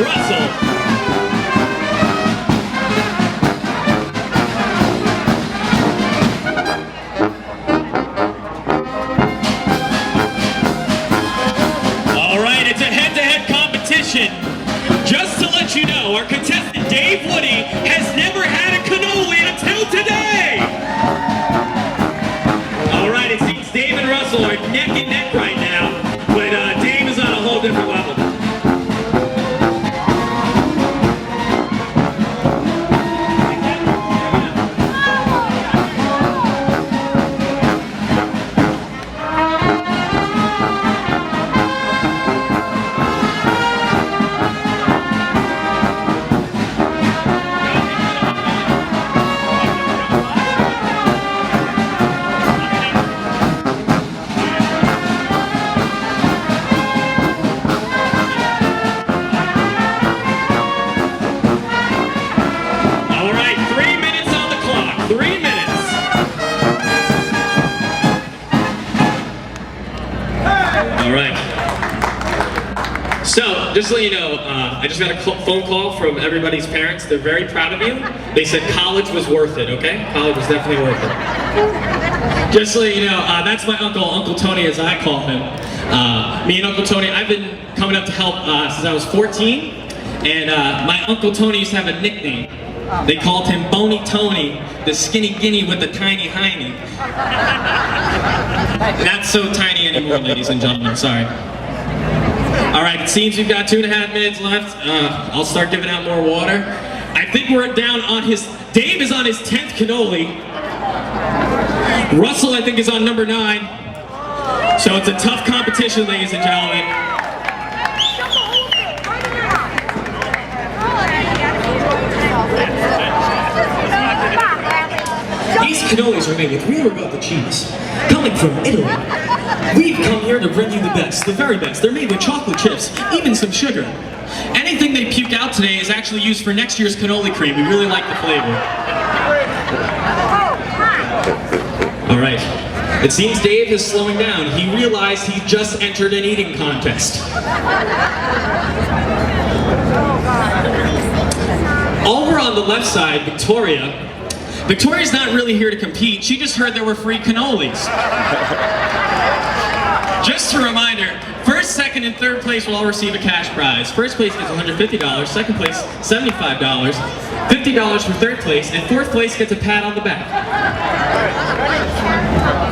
Russell. Just to let you know, our contestant Dave Woody has never had a cannoli until today! Alright, it seems Dave and Russell are neck and neck right now, but Dave is on a whole different level. So, just to let you know, I just got a phone call from everybody's parents. They're very proud of you. They said college was worth it, okay? College was definitely worth it. Just to let you know, that's my uncle, Uncle Tony as I call him. Me and Uncle Tony, I've been coming up to help since I was 14. And my Uncle Tony used to have a nickname. They called him Bony Tony, the skinny guinea with the tiny hiney. Not so tiny anymore, ladies and gentlemen, sorry. Alright, it seems we've got 2.5 minutes left. I'll start giving out more water. I think we're down on Dave is on his 10th cannoli. Russell, I think, is on number 9. So it's a tough competition, ladies and gentlemen. These cannolis are made with real ricotta cheese, coming from Italy. We've come here to bring you the best, the very best. They're made with chocolate chips, even some sugar. Anything they puke out today is actually used for next year's cannoli cream. We really like the flavor. All right. It seems Dave is slowing down. He realized he just entered an eating contest. Over on the left side, Victoria's not really here to compete. She just heard there were free cannolis. Just a reminder, first, second, and third place will all receive a cash prize. First place gets $150, second place $75, $50 for third place, and fourth place gets a pat on the back.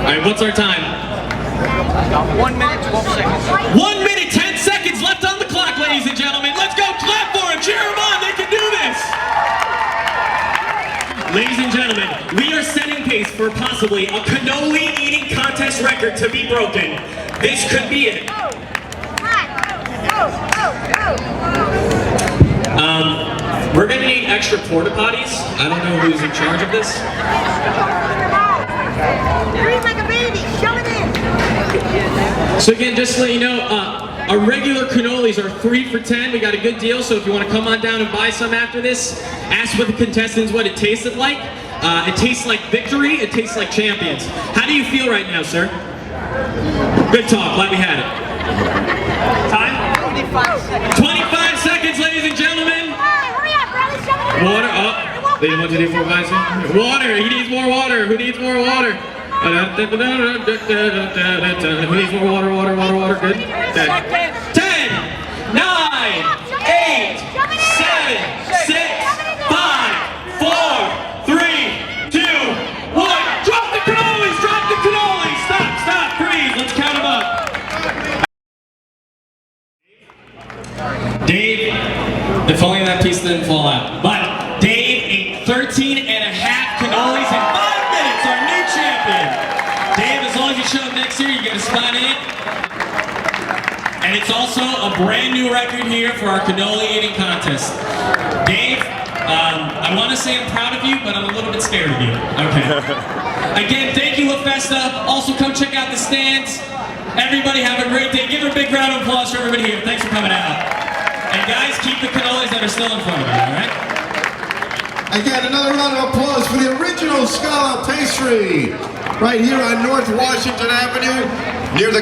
Alright, what's our time? 1 minute, 12 seconds. 1 minute, 10 seconds left on the clock, ladies and gentlemen. Let's go, clap for them, cheer them on, they can do this! Ladies and gentlemen, we are setting pace for possibly a cannoli eating contest record to be broken. This could be it. We're gonna need extra porta potties. I don't know who's in charge of this. Breathe like a baby, shove it in. So again, just to let you know, our regular cannolis are 3 for $10. We got a good deal, so if you want to come on down and buy some after this, ask with the contestants what it tasted like. It tastes like victory, it tastes like champions. How do you feel right now, sir? Good talk, glad we had it. Time? 25 seconds. 25 seconds, ladies and gentlemen. Hurry up, brother, shove it in. Water, oh. Ladies, 1, 2, 3, 4, 5, 6. Water, he needs more water. Who needs more water? Who needs more water, water, good? 10, 9, 8, 7, 6, 5, 4, 3, 2, 1. Drop the cannolis, drop the cannolis. Stop, freeze, let's count them up. Dave, if only that piece didn't fall out. But Dave ate 13 and a half cannolis in 5 minutes, our new champion. Dave, as long as you show up next year, you get a spot in it. And it's also a brand new record here for our cannoli eating contest. Dave, I want to say I'm proud of you, but I'm a little bit scared of you. Okay. Again, thank you, Festa. Also, come check out the stands. Everybody have a great day. Give a big round of applause for everybody here. Thanks for coming out. And guys, keep the cannolis that are still in front of you, all right? Again, another round of applause for the original Scala Pastry, right here on North Washington Avenue, near the